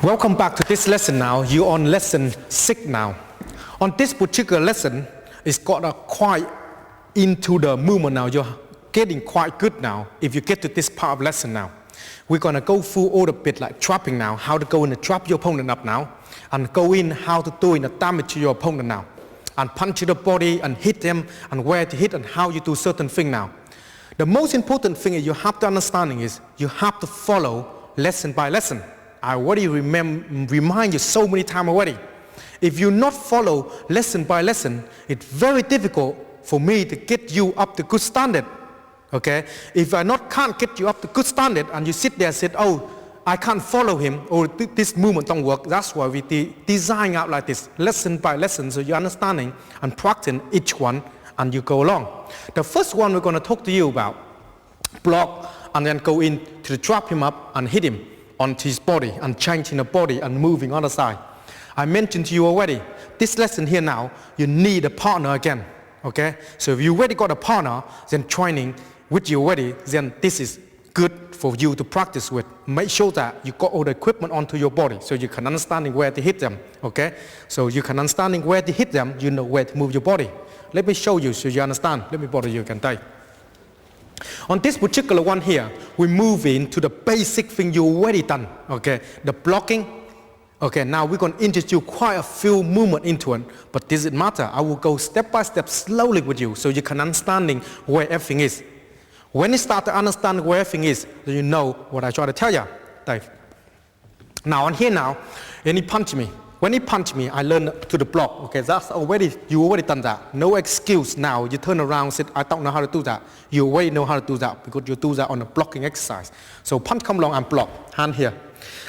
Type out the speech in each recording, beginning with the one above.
Welcome back to this lesson now. You're on lesson 6 now. On this particular lesson, it's got a quite into the movement now. You're getting quite good now if you get to this part of lesson now. We're going to go through all the bit like trapping now, how to go in and trap your opponent up now, and go in how to do in the damage to your opponent now, and punch to the body and hit them, and where to hit and how you do certain thing now. The most important thing is you have to understanding is you have to follow lesson by lesson. I already remind you so many times already. If you not follow lesson by lesson, it's very difficult for me to get you up to good standard. Okay? If I can't get you up to good standard and you sit there and say, oh, I can't follow him, or this movement don't work, that's why we design out like this, lesson by lesson, so you're understanding and practicing each one and you go along. The first one we're going to talk to you about, block and then go in to trap him up and hit him onto his body and changing the body and moving on the side. I mentioned to you already, this lesson here now, you need a partner again, okay? So if you already got a partner, then training with you already, then this is good for you to practice with. Make sure that you got all the equipment onto your body so you can understanding where to hit them, okay? So you can understanding where to hit them, you know where to move your body. Let me show you so you understand. Let me bother you again. On this particular one here, we move into the basic thing you already done, okay? The blocking. Okay, now we're going to introduce quite a few movement into it, but does it matter? I will go step by step slowly with you so you can understanding where everything is. When you start to understand where everything is, then you know what I try to tell you. Dave. Now on here now, and he punched me. When he punched me, I learned to the block. Okay, that's already, you already done that. No excuse now. You turn around and say, I don't know how to do that. You already know how to do that because you do that on a blocking exercise. So punch come along and block. Hand here.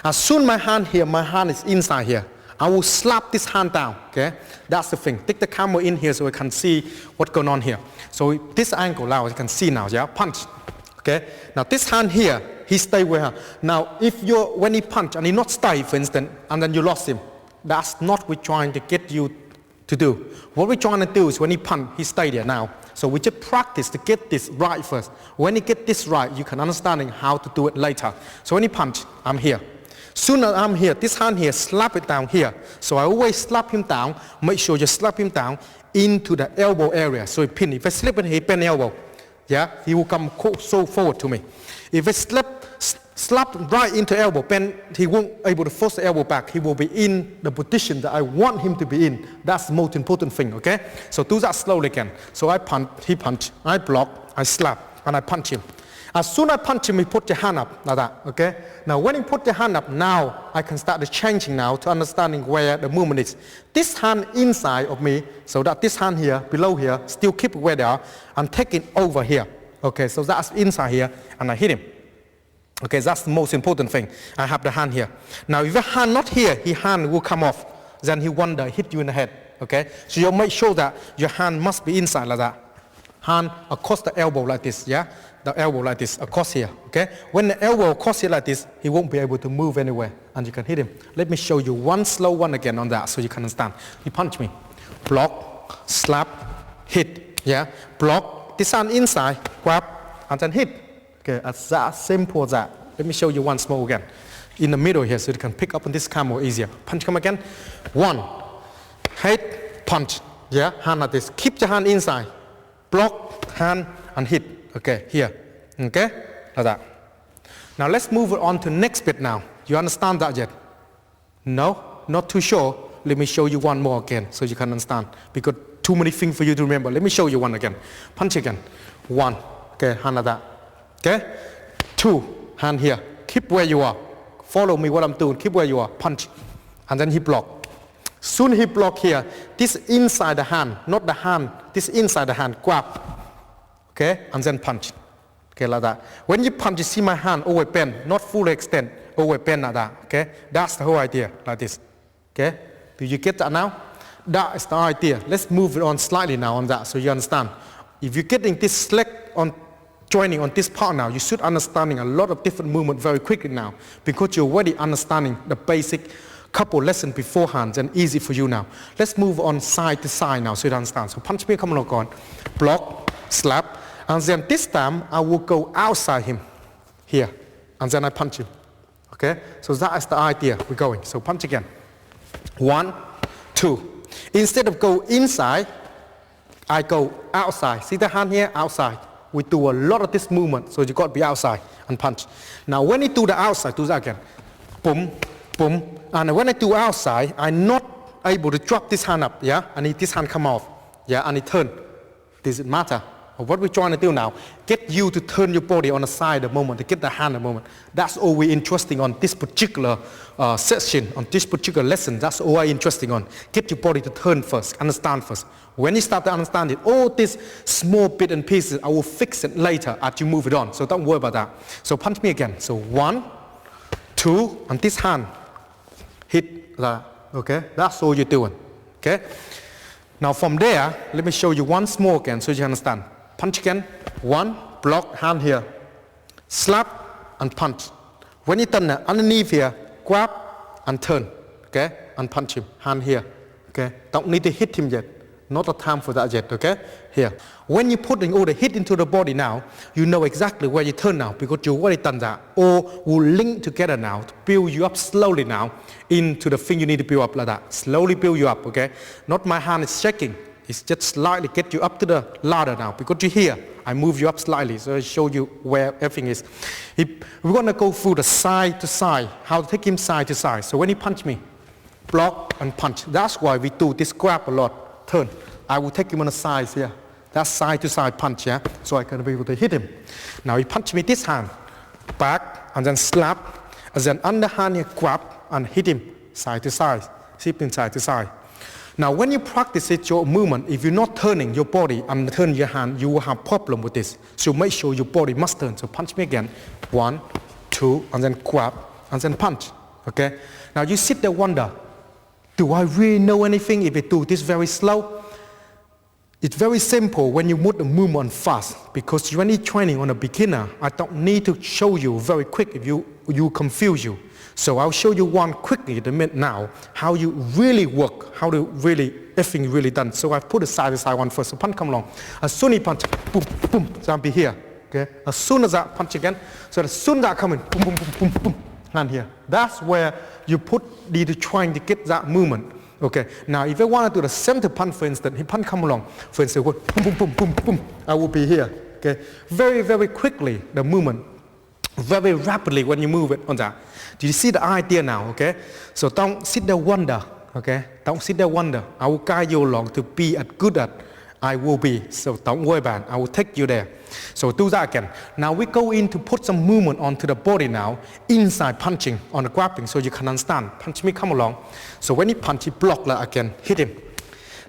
As soon my hand here, my hand is inside here. I will slap this hand down. Okay, that's the thing. Take the camera in here so we can see what's going on here. So this angle now you can see now. Yeah, punch. Okay. Now this hand here, he stay with her. Now if when he punch and he not stay, for instance, and then you lost him. That's not what we're trying to get you to do. What we're trying to do is when he punch, he stay there now. So we just practice to get this right first. When you get this right, you can understanding how to do it later. So when he punch, I'm here. Soon as I'm here, this hand here, slap it down here. So I always slap him down. Make sure you slap him down into the elbow area. So he pin. If I slip it, he bend the elbow. Yeah, he will come so forward to me. If I slap right into elbow, then he won't able to force the elbow back. He will be in the position that I want him to be in. That's the most important thing, okay? So do that slowly again. So I punch, he punch, I block, I slap, and I punch him. As soon as I punch him, he put your hand up like that, okay? Now when he put your hand up, now I can start the changing now to understanding where the movement is. This hand inside of me, so that this hand here, below here, still keep it where they are, and take it over here. Okay, so that's inside here, and I hit him. Okay, that's the most important thing. I have the hand here. Now if your hand not here, his hand will come off. Then he wonder, hit you in the head. Okay, so you make sure that your hand must be inside like that. Hand across the elbow like this, yeah? The elbow like this, across here, okay? When the elbow across here like this, he won't be able to move anywhere, and you can hit him. Let me show you one slow one again on that so you can understand. He punch me. Block, slap, hit, yeah? Block, this hand inside, grab, and then hit. Okay, as that simple as that. Let me show you one small again. In the middle here so you can pick up on this camera easier. Punch come again. One, hit, punch, yeah? Hand like this. Keep your hand inside. Block, hand, and hit. Okay, here. Okay, like that. Now let's move on to next bit now. You understand that yet? No? Not too sure? Let me show you one more again so you can understand. Because too many things for you to remember. Let me show you one again. Punch again. One. Okay, hand like that. Okay? Two. Hand here. Keep where you are. Follow me what I'm doing. Keep where you are. Punch. And then he block. Soon he block here. This inside the hand, not the hand. This inside the hand. Grab. Okay, and then punch. Okay, like that. When you punch, you see my hand always bend, not fully extend, always bend like that. Okay, that's the whole idea, like this. Okay, do you get that now? That is the idea. Let's move it on slightly now on that so you understand. If you're getting this select on joining on this part now, you should understanding a lot of different movement very quickly now because you're already understanding the basic couple lessons beforehand and easy for you now. Let's move on side to side now so you understand. So punch me, come along, block, slap. And then this time I will go outside him here and then I punch him. Okay, so that is the idea. We're going. So punch again. 1, 2. Instead of go inside, I go outside. See the hand here? Outside. We do a lot of this movement, so you got to be outside and punch. Now when you do the outside, do that again. Boom, boom. And when I do outside, I'm not able to drop this hand up. Yeah, I need this hand come off. Yeah, and it turn. Does it matter? What we're trying to do now, get you to turn your body on the side a moment, to get the hand a moment. That's all we're interested on this particular session, on this particular lesson. That's all we're interested on. Get your body to turn first, understand first. When you start to understand it, all these small bits and pieces, I will fix it later as you move it on. So don't worry about that. So punch me again. So 1, 2, and this hand hit that. Okay, that's all you're doing. Okay. Now from there, let me show you once more again so you understand. Punch again. 1, block, hand here. Slap and punch. When you turn underneath here, grab and turn. Okay? And punch him. Hand here. Okay? Don't need to hit him yet. Not the time for that yet. Okay? Here. When you're putting all the hit into the body now, you know exactly where you turn now because you already done that. All will link together now to build you up slowly now into the thing you need to build up like that. Slowly build you up. Okay? Not my hand is shaking. It's just slightly get you up to the ladder now. Because you're here, I move you up slightly. So I show you where everything is. We're going to go through the side to side. How to take him side to side. So when he punch me, block and punch. That's why we do this grab a lot. Turn. I will take him on the sides here. That's side to side punch, yeah? So I can be able to hit him. Now he punch me this hand. Back and then slap. And then underhand here, grab and hit him side to side. Shifting side to side. Now when you practice it, your movement, if you're not turning your body and turning your hand, you will have problem with this. So make sure your body must turn. So punch me again. 1, 2, and then grab, and then punch. Okay? Now you sit there wonder, do I really know anything if I do this very slow? It's very simple when you move the movement fast, because when you're training on a beginner, I don't need to show you very quick if you confuse you. So I'll show you one quickly in a minute now, how you really work, how to really, everything really done. So I put the side to side one first. So punch come along. As soon as you punch, boom, boom, so I'll be here. Okay? As soon as I punch again, so as soon as I come in, boom, boom, boom, boom, boom, hand here. That's where you need to trying to get that movement. Okay, now if I want to do the center punch, for instance, he punch come along, for instance, boom, boom, boom, boom, boom, I will be here. Okay, very, very quickly, the movement, very rapidly when you move it on that. Do you see the idea now? Okay, so don't sit there wonder. Okay, don't sit there wonder. I will guide you along to be as good as I will be. So don't worry about it. I will take you there. So do that again. Now we go in to put some movement onto the body now, inside punching on the grabbing, so you can understand. Punch me, come along. So when you punch, you block like again, hit him.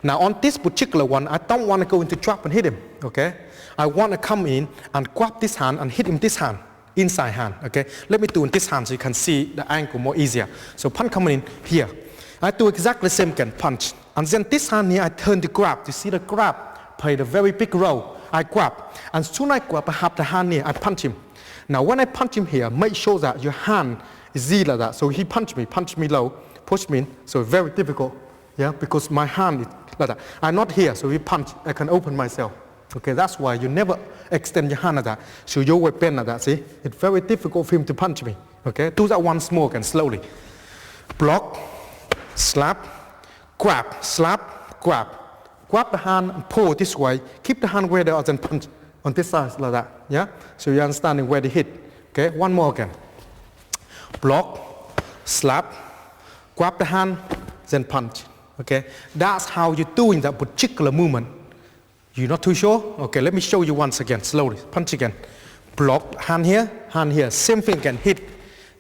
Now on this particular one, I don't want to go into drop and hit him. Okay, I want to come in and grab this hand and hit him this hand, inside hand. Okay, let me do in this hand so you can see the angle more easier. So punch coming in here. I do exactly the same again, punch. And then this hand here, I turn to grab. You see the grab played a very big role. I grab. And soon I grab, I have the hand here, I punch him. Now when I punch him here, make sure that your hand is Z like that. So he punch me low, push me in. So very difficult, yeah, because my hand is like that. I'm not here, so he punch, I can open myself. Okay, that's why you never extend your hand like that. So you will bend like that, see? It's very difficult for him to punch me. Okay, do that once more again, slowly. Block, slap, grab, slap, grab. Grab the hand and pull this way. Keep the hand where they are, then punch on this side like that. Yeah? So you're understanding where they hit. Okay? One more again. Block, slap, grab the hand, then punch. Okay? That's how you're doing that particular movement. You're not too sure? Okay, let me show you once again, slowly. Punch again. Block, hand here, same thing again, hit.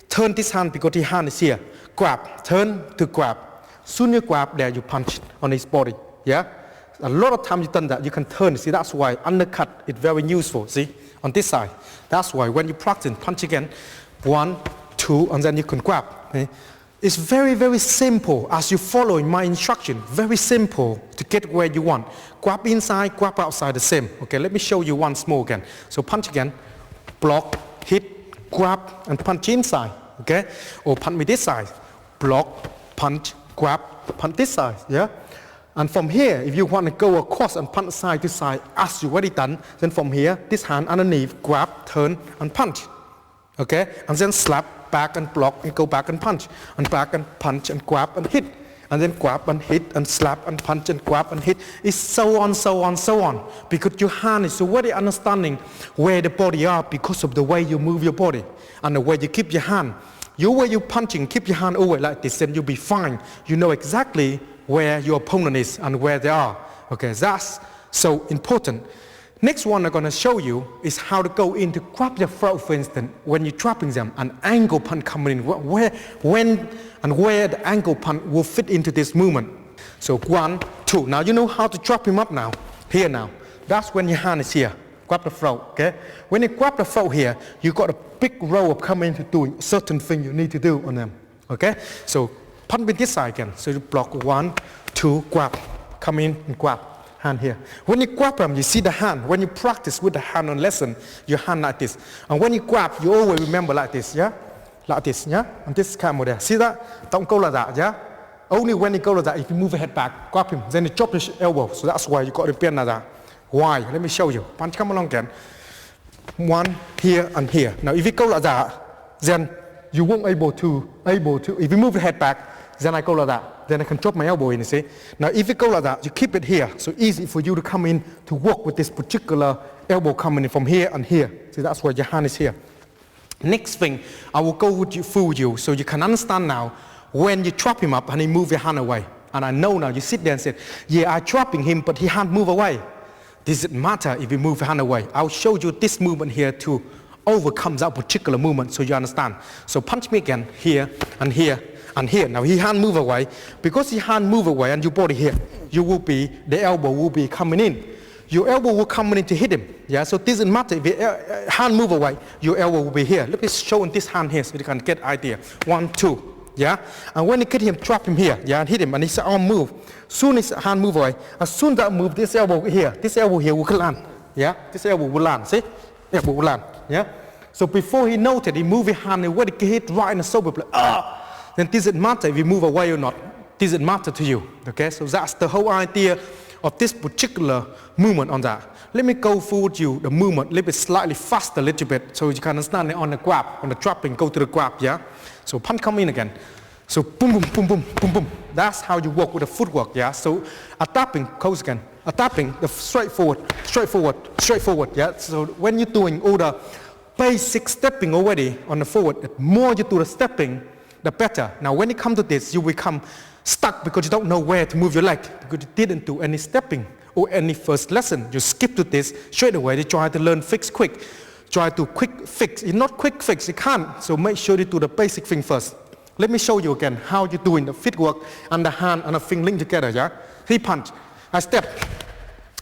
Turn this hand because the hand is here. Grab, turn to grab. Soon you grab, there you punch on his body. Yeah? A lot of times you've done that, you can turn. See, that's why undercut is very useful. See, on this side. That's why when you practice, punch again. 1, 2, and then you can grab. Okay? It's very, very simple as you follow in my instruction. Very simple to get where you want. Grab inside, grab outside, the same. Okay, let me show you once more again. So punch again, block, hit, grab, and punch inside. Okay, or punch me this side. Block, punch, grab, punch this side. Yeah. And from here, if you want to go across and punch side to side, as you already done, then from here, this hand underneath, grab, turn, and punch. Okay? And then slap, back and block and go back and punch and grab and hit. And then grab and hit and slap and punch and grab and hit. It's so on, so on, so on. Because your hand is already understanding where the body are because of the way you move your body and the way you keep your hand. Your way you punching, keep your hand over like this, then you'll be fine. You know exactly where your opponent is and where they are. Okay, that's so important. Next one I'm going to show you is how to go in to grab your throat, for instance, when you're trapping them, an angle punch coming in, where the angle punch will fit into this movement. So 1, 2. Now you know how to trap him up now. Here now. That's when your hand is here. Grab the throat, okay? When you grab the throat here, you got a big row of coming to doing certain thing you need to do on them, okay? So punch with this side again. So you block 1, 2, grab. Come in and grab. Hand here. When you grab them, you see the hand. When you practice with the hand on lesson, your hand like this. And when you grab, you always remember like this, yeah? Like this, yeah? And this camera there. See that? Don't go like that, yeah? Only when you go like that, if you move your head back, grab him, then you drop your elbow. So that's why you got to bend like that. Why? Let me show you. Punch, come along again. 1 here and here. Now if you go like that, then you won't able to. If you move your head back, then I go like that. Then I can drop my elbow in, you see. Now if you go like that, you keep it here. So easy for you to come in to work with this particular elbow coming in from here and here. See, that's why your hand is here. Next thing, I will go with you through you so you can understand now when you trap him up and he move your hand away. And I know now, you sit there and say, yeah, I'm trapping him, but he can't move away. Does it matter if you move your hand away? I'll show you this movement here to overcome that particular movement so you understand. So punch me again, here and here. And here, now he can't move away. Because he can't move away and your body here, the elbow will be coming in. Your elbow will come in to hit him. Yeah, so it doesn't matter if your hand move away, your elbow will be here. Let me show in this hand here so you can get idea. 1, 2, yeah? And when you get him, trap him here, yeah, and hit him, and his arm move. Soon his hand move away. As soon as that move, this elbow here will land. Yeah, this elbow will land, see? Elbow will land, yeah? So before he noted, he move his hand, and when he hit right in the shoulder, then does it matter if you move away or not? Does it matter to you? Okay, so that's the whole idea of this particular movement on that. Let me go through with you the movement a little bit slightly faster a little bit so you can understand it on the grab, on the trapping, go to the grab, yeah? So punch come in again. So boom, boom, boom, boom, boom, boom. That's how you work with the footwork, yeah? So a tapping goes again. A tapping, the straightforward, yeah? So when you're doing all the basic stepping already on the forward, the more you do the stepping, the better. Now when it comes to this, you become stuck because you don't know where to move your leg because you didn't do any stepping or any first lesson. You skip to this straight away. You try to learn fix quick. Try to quick fix. It's not quick fix, you can't. So make sure you do the basic thing first. Let me show you again how you're doing the footwork and the hand and the thing linked together, yeah? He punch, I step.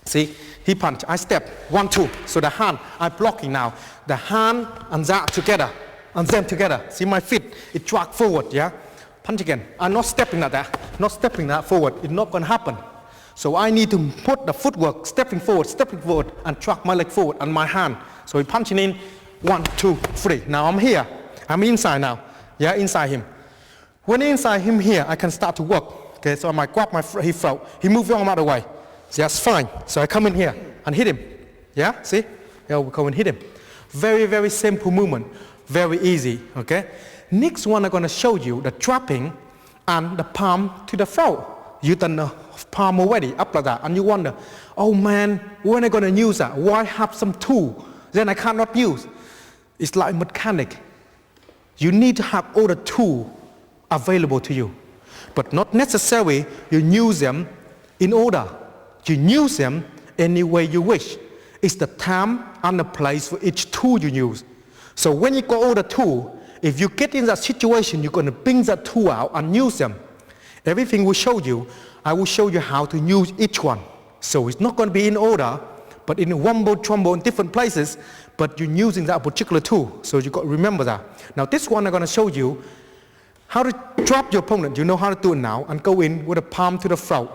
See, he punch, I step. 1, 2. So the hand, I'm blocking now. The hand and that together. And them together. See my feet, it drag forward, yeah? Punch again. I'm not stepping like that. Not stepping that forward. It's not going to happen. So I need to put the footwork, stepping forward, and track my leg forward and my hand. So we're punching in. 1, 2, 3. Now I'm here. I'm inside now. Yeah, inside him. When inside him here, I can start to work. Okay, so I might grab his throat. He moves your arm out of the way. So that's fine. So I come in here and hit him. Yeah, see? Yeah, we'll go and hit him. Very, very simple movement. Very easy, okay? Next one I'm going to show you the trapping and the palm to the throat. You done the palm already, up like that, and you wonder, oh man, when am I going to use that? Why have some tool then I cannot use? It's like mechanic. You need to have all the tools available to you, but not necessarily you use them in order. You use them any way you wish. It's the time and the place for each tool you use. So when you got all the tool, if you get in that situation, you're going to bring that tool out and use them. Everything we show you, I will show you how to use each one. So it's not going to be in order, but in wumble, trumble, in different places, but you're using that particular tool. So you got to remember that. Now this one I'm going to show you how to trap your opponent. You know how to do it now, and go in with a palm to the throat.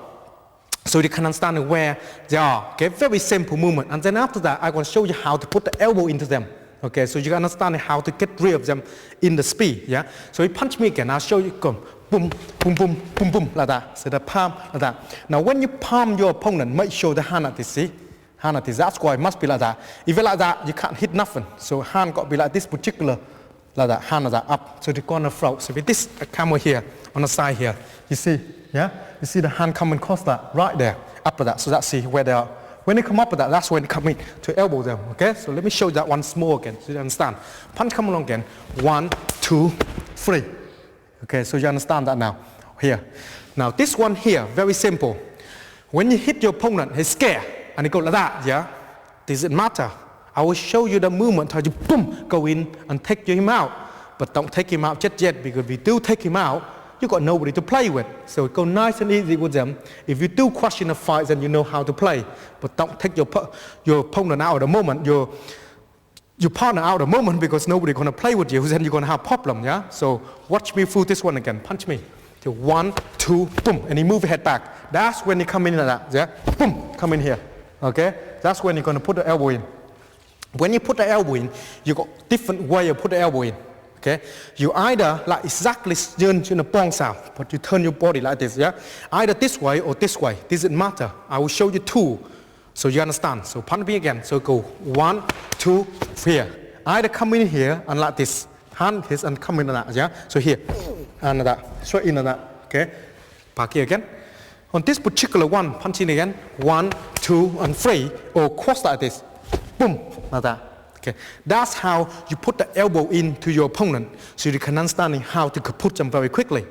So you can understand where they are. Okay, very simple movement. And then after that, I'm going to show you how to put the elbow into them. Okay, so you can understand how to get rid of them in the speed, yeah? So you punch me again, I'll show you, come, boom, boom, boom, boom, boom, like that. So the palm, like that. Now when you palm your opponent, make sure the hand like this, see? Hand like this, that's why it must be like that. If you're like that, you can't hit nothing. So hand got to be like this particular like that, hand like that, up. So they go on the throat. So with this camera here, on the side here, you see, yeah? You see the hand coming across that, right there, up like that. So that's see where they are. When they come up with that, that's when they come in to elbow them, okay? So let me show you that once more again, so you understand. Punch come along again. 1, 2, 3. Okay, so you understand that now. Here. Now this one here, very simple. When you hit your opponent, he's scared, and he go like that, yeah? Doesn't matter. I will show you the movement how you boom, go in and take him out. But don't take him out just yet, because if you do take him out, you got nobody to play with. So go nice and easy with them. If you do crush in a fight, then you know how to play. But don't take your opponent out at the moment, your partner out at the moment, because nobody gonna play with you, then you're gonna have problem, yeah? So watch me through this one again. Punch me. So 1, 2, boom, and he move your head back. That's when he come in like that, yeah? Boom, come in here, okay? That's when you're gonna put the elbow in. When you put the elbow in, you got different way of put the elbow in. Okay, you either like exactly turn to the bong sound, but you turn your body like this, yeah? Either this way or this way, doesn't matter. I will show you two, so you understand. So punch me again, so go 1, 2, here. Either come in here and like this, hand this and come in like that, yeah? So here, and like that, straight in like that, okay? Back here again. On this particular one, punch in again, 1, 2, and 3, or cross like this, boom, like that. Okay. That's how you put the elbow into your opponent, so you can understand how to put them very quickly.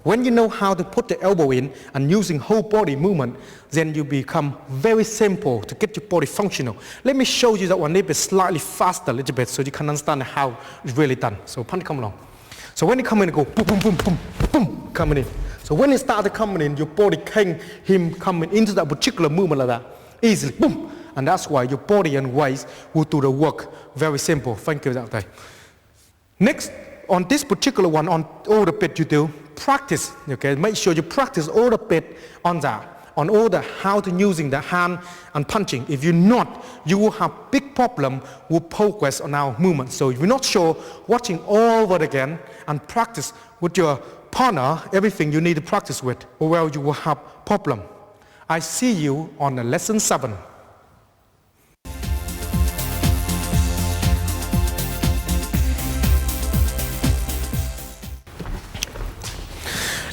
When you know how to put the elbow in and using whole body movement, then you become very simple to get your body functional. Let me show you that one a little bit slightly faster a little bit, so you can understand how it's really done. So punch come along. So when you come in, go boom, boom, boom, boom, boom, coming in. So when it started coming in, your body can him coming into that particular movement like that, easily, boom. And that's why your body and waist will do the work. Very simple. Thank you, Dr. Next, on this particular one, on all the bit you do, practice. Okay, make sure you practice all the bit on that, on all the how to using the hand and punching. If you're not, you will have big problem with progress on our movement. So if you're not sure, watching all over again and practice with your partner, everything you need to practice with, or else you will have problem. I see you on the lesson 7.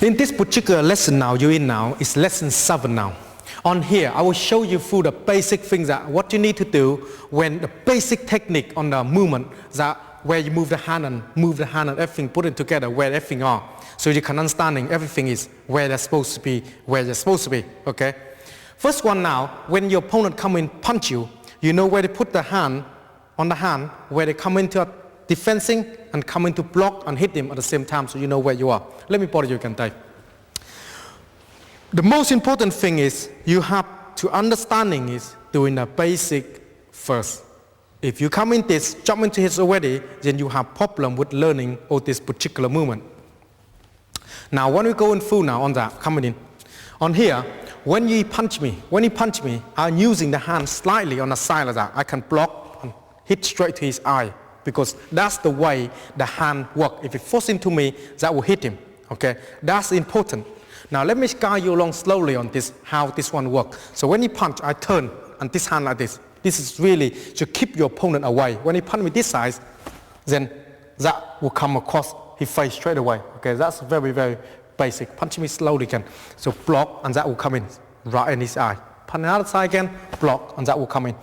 In this particular lesson now, you're in now, is lesson 7 now. On here, I will show you through the basic things that what you need to do when the basic technique on the movement, that where you move the hand and everything, put it together where everything are. So you can understanding everything is where they're supposed to be, okay? First one now, when your opponent come in punch you, you know where they put the hand, on the hand, where they come into a defending and come into block and hit him at the same time, so you know where you are. Let me bother you again, Dave. The most important thing is you have to understanding is doing the basic first. If you come in this, jump into his already, then you have problem with learning all this particular movement. Now when we go in full now on that, coming in. On here, when you punch me, I'm using the hand slightly on the side like that. I can block and hit straight to his eye, because that's the way the hand works. If it forces into me, that will hit him, okay? That's important. Now let me guide you along slowly on this, how this one works. So when you punch, I turn, and this hand like this. This is really to keep your opponent away. When he punch me this side, then that will come across his face straight away, okay? That's very, very basic. Punch me slowly again. So block, and that will come in, right in his eye. Punch the other side again, block, and that will come in.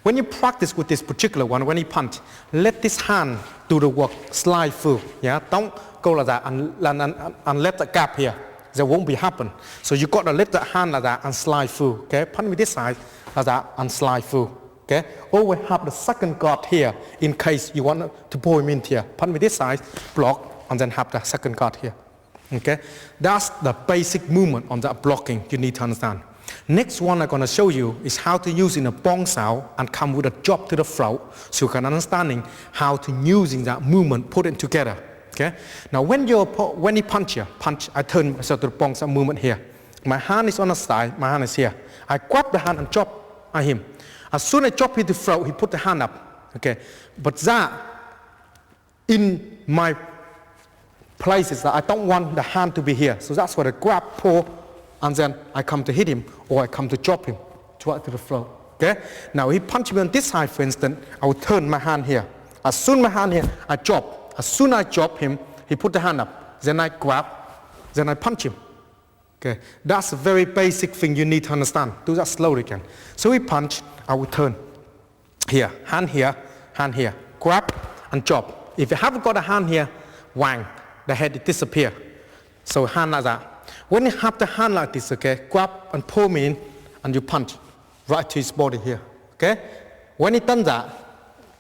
When you practice with this particular one, when you punch, let this hand do the work, slide through, yeah? Don't go like that and let the gap here. That won't be happen. So you got to let the hand like that and slide through, okay? Punch me this side like that and slide through, okay? Always have the second guard here in case you want to pull him in here. Punch me this side, block, and then have the second guard here, okay? That's the basic movement on that blocking you need to understand. Next one I'm going to show you is how to use in a bong sound and come with a drop to the throat, so you can understanding how to using that movement, put it together. Okay. Now when you punch, I turn myself to the bong sound movement here. My hand is on the side, my hand is here. I grab the hand and drop at him. As soon as I drop him to the throat, he put the hand up. Okay. But that in my places that I don't want the hand to be here. So that's why I grab, pull, and then I come to hit him, or I come to drop him right to the throat. Okay? Now he punched me on this side, for instance, I will turn my hand here. As soon as my hand here, I drop. As soon as I chop him, he put the hand up. Then I grab, then I punch him. Okay, that's a very basic thing you need to understand. Do that slowly again. So we punch, I will turn. Here, hand here, grab and chop. If you haven't got a hand here, wang, the head it disappear. So hand like that. When you have the hand like this, okay, grab and pull me in, and you punch right to his body here. Okay? When you done that,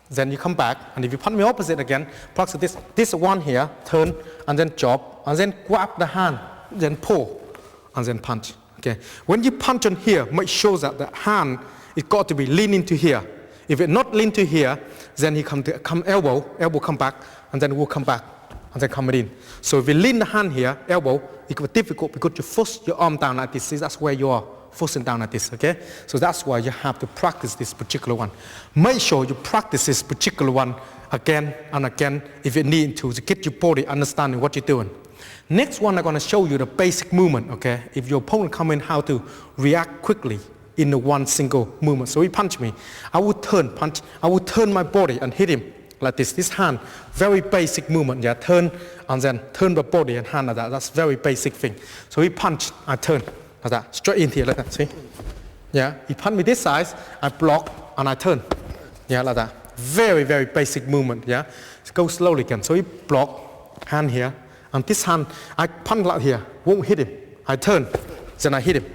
then you come back, and if you punch me opposite again, practice this one here, turn, and then chop, and then grab the hand, then pull, and then punch. Okay? When you punch on here, make sure that the hand is got to be leaning to here. If it's not lean to here, then he come elbow come back, and then will come back, and then come in. So if you lean the hand here, elbow, it will be difficult because you force your arm down like this. See, that's where you are forcing down like this, okay? So that's why you have to practice this particular one. Make sure you practice this particular one again and again if you need to get your body understanding what you're doing. Next one, I'm going to show you the basic movement, okay? If your opponent come in, how to react quickly in the one single movement. So he punch me, I will turn, punch, I will turn my body and hit him like this. This hand, very basic movement, yeah, turn and then turn the body and hand like that. That's very basic thing. So he punch, I turn like that, straight in here like that, see? Yeah, he punch me this side, I block and I turn, yeah, like that. Very, very basic movement, yeah? Go slowly again. So he block, hand here, and this hand, I punch like here, won't hit him. I turn, then I hit him.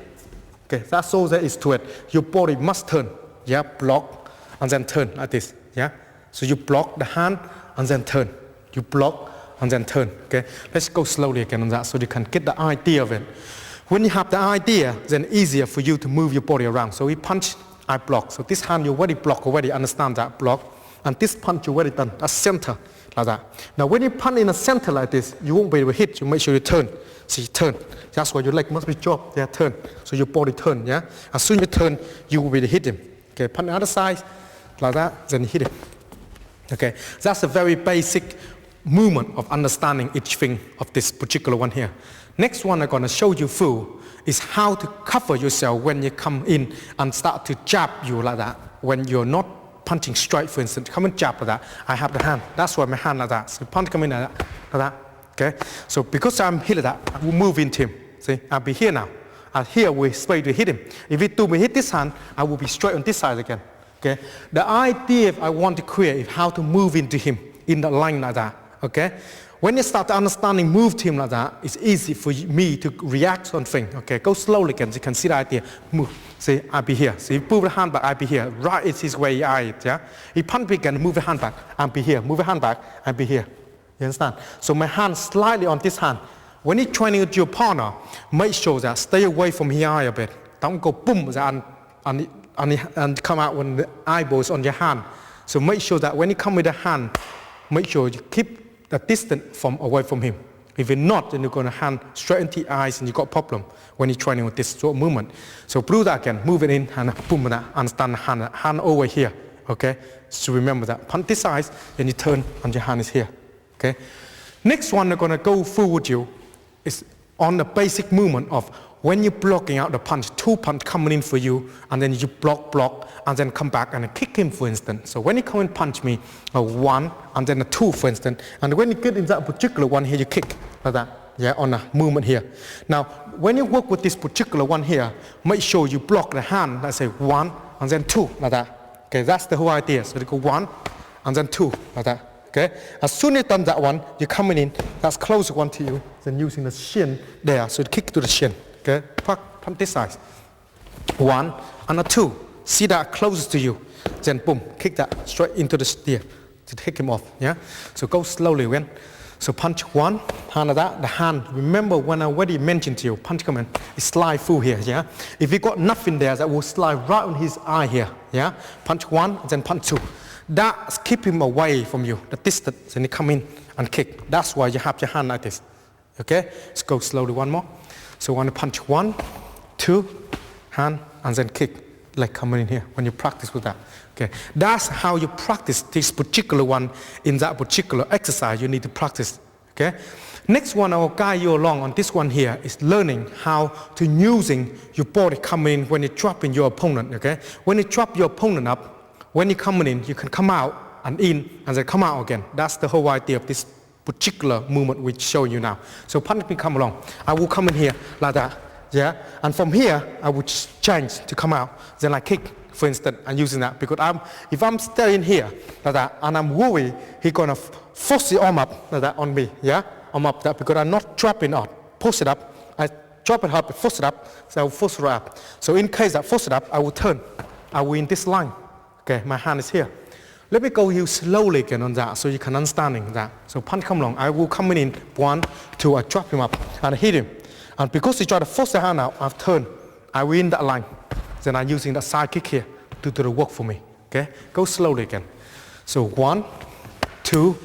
Okay, that's all there is to it. Your body must turn, yeah, block and then turn like this, yeah? So you block the hand and then turn. You block and then turn, okay? Let's go slowly again on that so you can get the idea of it. When you have the idea, then easier for you to move your body around. So we punch, I block. So this hand you already block, already understand that, block. And this punch you already done, that's center, like that. Now when you punch in the center like this, you won't be able to hit, you make sure you turn. See, turn. That's why your leg must be dropped, yeah, turn. So your body turn, yeah? As soon as you turn, you will be able to hit him. Okay, punch the other side, like that, then hit him. Okay, that's a very basic movement of understanding each thing of this particular one here. Next one I'm going to show you through is how to cover yourself when you come in and start to jab you like that. When you're not punching straight, for instance, come and jab like that. I have the hand. That's why my hand like that. So punch come in like that. Okay? So because I'm here like that, I will move into him. See, I'll be here now. And here we straight to hit him. If he do me hit this hand, I will be straight on this side again. Okay? The idea I want to create is how to move into him in the line like that. Okay? When you start understanding move to him like that, it's easy for me to react on things. Okay, go slowly again so you can see the idea. Move. See, I'll be here. So you move the hand back, I'll be here. Right is his way, yeah? He punch me again, move the hand back, I'll be here. Move the hand back, I'll be here. You understand? So my hand slightly on this hand. When you're training with your partner, make sure that stay away from his eye a bit. Don't go boom and come out when the eyeballs on your hand. So make sure that when you come with the hand, make sure you keep the distance away from him. If you're not, then you're going to hand straight into the eyes and you've got a problem when you're training with this sort of movement. So do that again, move it in and boom, understand the hand over here, okay? So remember that. Punch this side, then you turn and your hand is here, okay? Next one I'm going to go through with you is on the basic movement of when you're blocking out the punch, two punch coming in for you, and then you block, and then come back and kick him, for instance. So when you come and punch me, a one, and then a two, for instance, and when you get in that particular one here, you kick like that, yeah, on a movement here. Now, when you work with this particular one here, make sure you block the hand, let's say one, and then two, like that. Okay, that's the whole idea. So you go one, and then two, like that. Okay? As soon as you've done that one, you're coming in, that's closer one to you, then using the shin there, so you kick to the shin. Okay, punch this side. One and a two. See that closest to you. Then boom, kick that straight into the steer to take him off. Yeah. So go slowly again. So punch one, hand like that. The hand. Remember when I already mentioned to you, punch come in, it slide through here. Yeah. If you got nothing there, that will slide right on his eye here. Yeah. Punch one, then punch two. That's keep him away from you. The distance, and you come in and kick. That's why you have your hand like this. Okay. Let's go slowly one more. So I want to punch one, two, hand, and then kick, like coming in here when you practice with that. Okay, that's how you practice this particular one in that particular exercise you need to practice. Okay, next one I will guide you along on this one here is learning how to using your body coming in when you're dropping your opponent. Okay, when you drop your opponent up, when you're coming in, you can come out and in, and then come out again. That's the whole idea of this particular movement we're showing you now. So punch me, come along. I will come in here like that, yeah? And from here, I would change to come out. Then I kick, for instance, and using that. Because if I'm staying here like that, and I'm worried, he's gonna force the arm up like that on me, yeah? Arm up that, because I'm not dropping up. Push it up, I drop it up, force it up, so I will force it up. So in case I force it up, I will turn. I will in this line. Okay, my hand is here. Let me go you slowly again on that so you can understand that. So punch come along. I will come in 1, 2, I drop him up and hit him. And because he tried to force the hand out, I've turned. I will in that line. Then I'm using that side kick here to do the work for me. Okay, go slowly again. So 1, 2,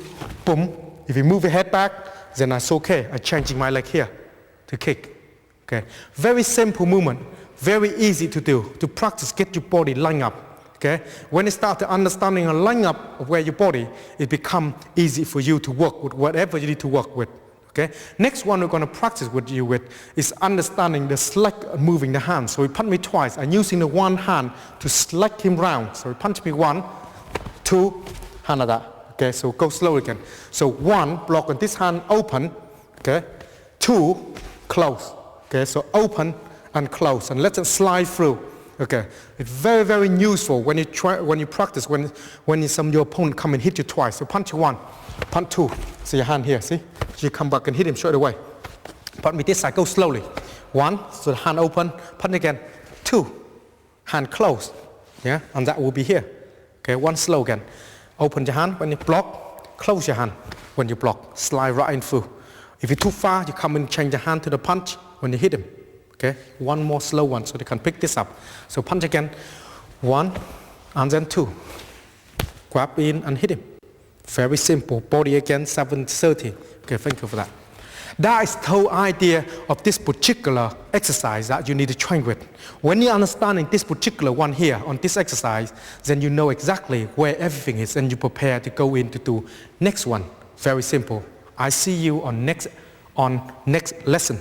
boom. If you move your head back, then that's okay. I'm changing my leg here to kick. Okay, very simple movement. Very easy to do. To practice, get your body lined up. Okay? When you start to understanding a line up of where your body, it becomes easy for you to work with whatever you need to work with. Okay? Next one we're going to practice with you with is understanding the select moving the hand. So he punch me twice. I'm using the one hand to select him round. So he punch me 1, 2, hand like that. Okay? So go slow again. So 1, block on this hand, open. Okay? 2, close. Okay? So open and close, and let it slide through. Okay, it's very, very useful when you practice, when your opponent come and hit you twice. So punch 1, punch 2. See your hand here, see? So you come back and hit him straight away. Punch me this side, go slowly. 1, so the hand open, punch again. 2, hand closed. Yeah, and that will be here. Okay, 1 slow again. Open your hand when you block, close your hand when you block, slide right in through. If you're too far, you come and change the hand to the punch when you hit him. Okay, 1 more slow one so they can pick this up. So punch again, 1 and then 2. Grab in and hit him. Very simple. Body again, 7:30. Okay, thank you for that. That is the whole idea of this particular exercise that you need to train with. When you're understanding this particular one here on this exercise, then you know exactly where everything is and you prepare to go in to do next one. Very simple. I see you on next lesson.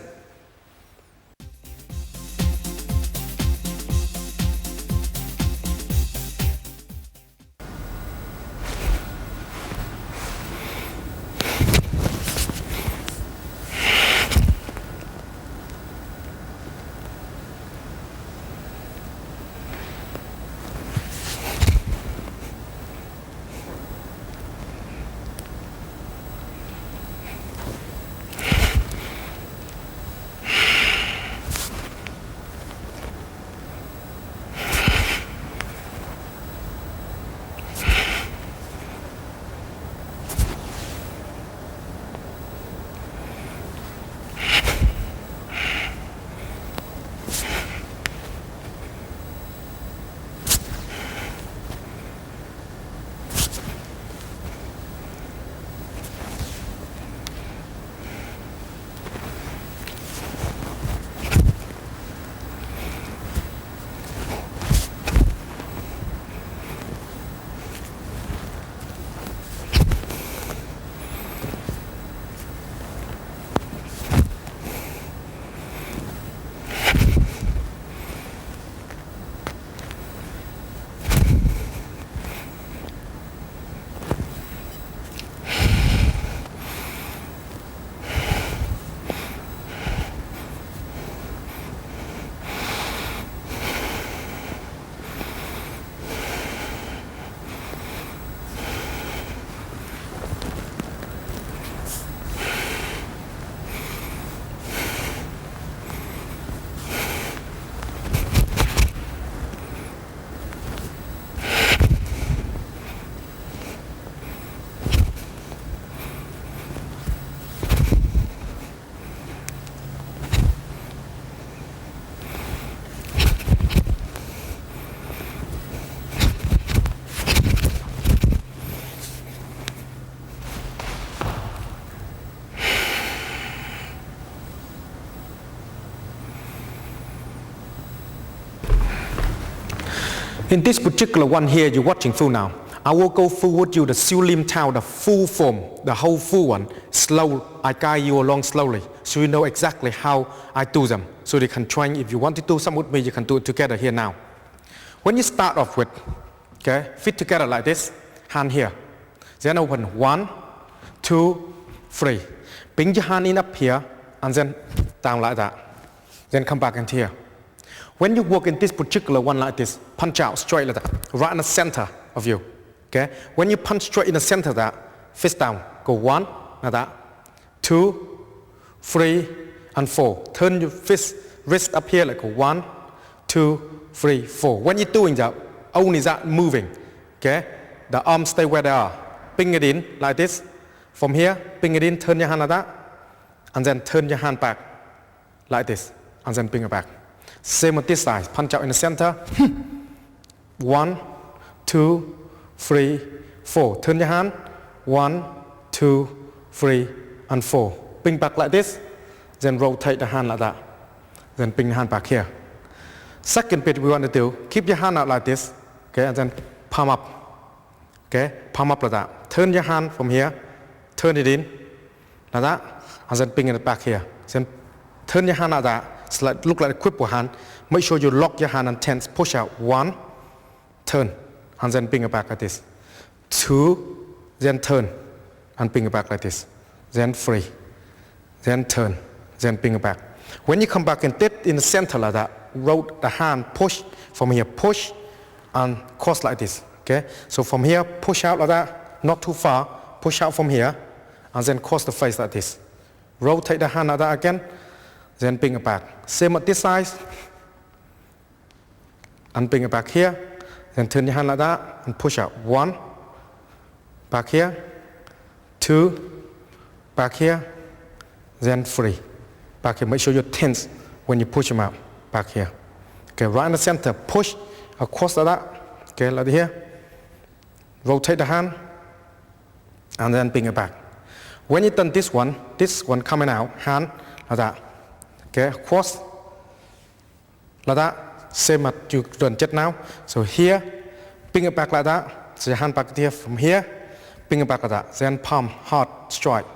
In this particular one here you're watching through now, I will go through with you the Tiểu Niệm Đầu, the full form, the whole full one. Slow, I guide you along slowly, so you know exactly how I do them. So you can train. If you want to do some with me, you can do it together here now. When you start off with, okay, fit together like this, hand here, Then open 1, 2, 3. Bring your hand in up here and then down like that. Then come back into here. When you work in this particular one like this, punch out straight like that, right in the center of you. Okay? When you punch straight in the center of that, fist down. Go 1, like that. 2, 3, and 4. Turn your wrist up here like 1, 2, 3, 4. When you're doing that, only that moving. Okay? The arms stay where they are. Bring it in like this. From here, bring it in, turn your hand like that. And then turn your hand back like this. And then bring it back. Same with this side. Punch out in the center. 1, 2, 3, 4. Turn your hand. 1, 2, 3, and 4. Bring back like this. Then rotate the hand like that. Then bring the hand back here. Second bit we want to do, keep your hand out like this. Okay, and then palm up. Okay, palm up like that. Turn your hand from here. Turn it in. Like that. And then bring it back here. Then turn your hand like that. It's like, look like a cripple hand. Make sure you lock your hand and tense. Push out. 1, turn. And then bring it back like this. 2, then turn. And bring it back like this. Then 3. Then turn. Then bring it back. When you come back and dip in the center like that, roll the hand, push from here, push and cross like this. Okay? So from here, push out like that, not too far, push out from here, and then cross the face like this. Rotate the hand like that again, then bring it back. Same at this side, and bring it back here, then turn your hand like that and push out. 1, back here, 2, back here, then 3. Back here, make sure you're tense when you push them out. Back here. Okay, right in the center, push across like that. Okay, like here. Rotate the hand, and then bring it back. When you've done this one coming out, hand like that. Okay, cross like that. Same as you done just now. So here, bring it back like that. So your hand back here from here, bring it back like that. Then palm, hard, strike.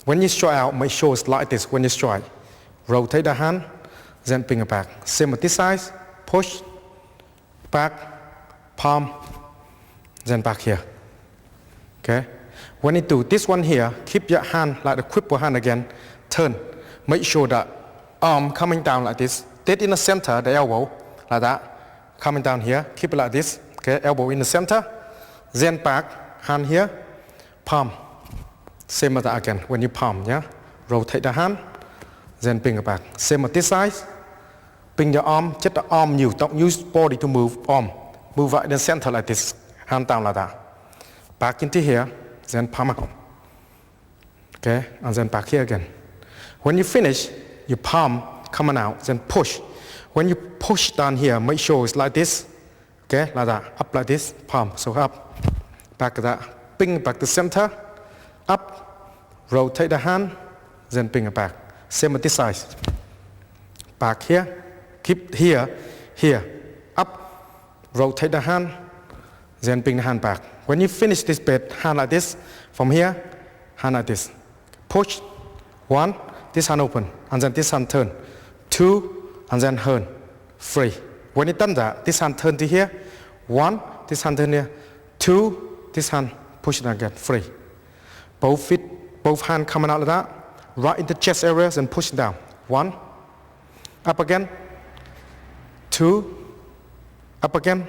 When you strike out, make sure it's like this when you strike. Rotate the hand, then bring it back. Same with this side, push, back, palm, then back here. Okay? When you do this one here, keep your hand like the cripple hand again, turn. Make sure that arm coming down like this, dead in the center, the elbow, like that. Coming down here, keep it like this, okay? Elbow in the center, then back, hand here, palm. Same as that again, when you palm, yeah? Rotate the hand, then bring it back. Same as this side, bring your arm, just the arm you, don't use body to move, arm. Move right in the center like this, hand down like that. Back into here, then palm out. Okay, and then back here again. When you finish, your palm coming out, then push. When you push down here, make sure it's like this, okay, like that, up like this, palm, so up, back to that. Bring it back to center, up, rotate the hand, then bring it back. Same with this side. Back here, keep here, up, rotate the hand, then bring the hand back. When you finish this bit, hand like this, from here, hand like this. Push, 1, this hand open, and then this hand turn. 2, and then turn, 3. When you done that, this hand turn to here, 1, this hand turn here, 2, this hand push it again, 3. Both feet, both hands coming out like that, right into chest areas and push it down. 1, up again, 2, up again,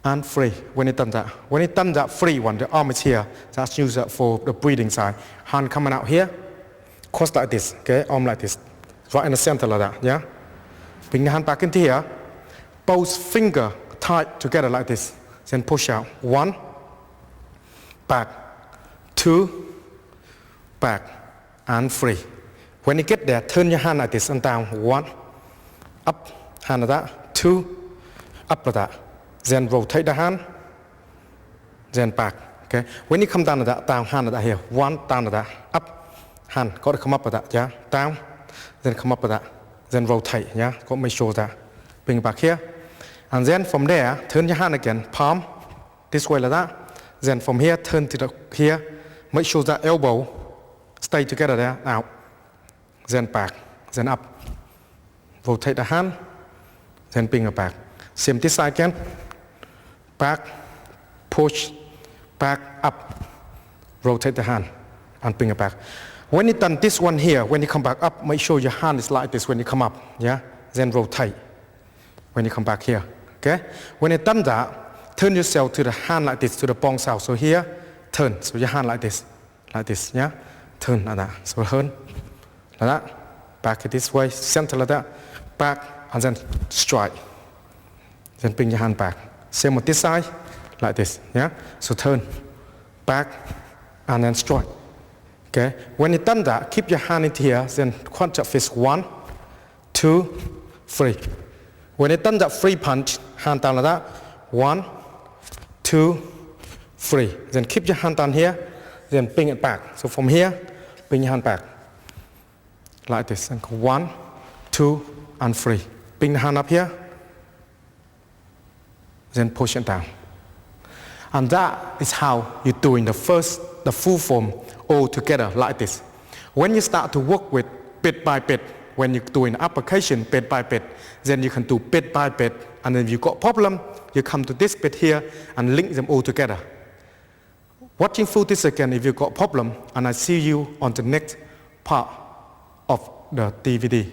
and 3. When you done that, when you done that 3 one, the arm is here. That's used for the breathing side. Hand coming out here, cross like this. Okay, arm like this, right in the center like that. Yeah. Bring the hand back into here. Both finger tight together like this. Then push out. 1, back, 2, back, and 3. When you get there, turn your hand like this and down. 1, up, hand like that. 2, up like that. Then rotate the hand, then back. Okay. When you come down to that, down, hand like that here. 1, down to that, up, hand. Got to come up with that, yeah. Down, then come up with that. Then rotate, yeah. Got to make sure that. Bring it back here. And then from there, turn your hand again, palm, this way like that. Then from here, turn to the here. Make sure that elbow stay together there, out. Then back, then up. Rotate the hand, then bring it back. Same this side again. Back, push, back, up, rotate the hand and bring it back. When you done this one here, when you come back up, make sure your hand is like this when you come up, yeah? Then rotate when you come back here, okay? When you done that, turn yourself to the hand like this, to the palm south. So here, turn, so your hand like this, yeah? Turn like that, so turn, like that, back it this way, center like that, back, and then strike. Then bring your hand back. Same on this side, like this, yeah? So turn, back, and then strike. Okay? When you've done that, keep your hand into here, then punch up fist 1, 2, 3. When you've done that 3 punch, hand down like that, 1, 2, 3. Then keep your hand down here, then bring it back. So from here, bring your hand back. Like this, and go 1, 2, and 3. Bring the hand up here, then push it down. And that is how you're doing the full form all together like this. When you start to work with bit by bit, when you're doing application bit by bit, then you can do bit by bit, and then if you've got problem, you come to this bit here and link them all together. Watching through this again if you've got problem, and I see you on the next part of the DVD.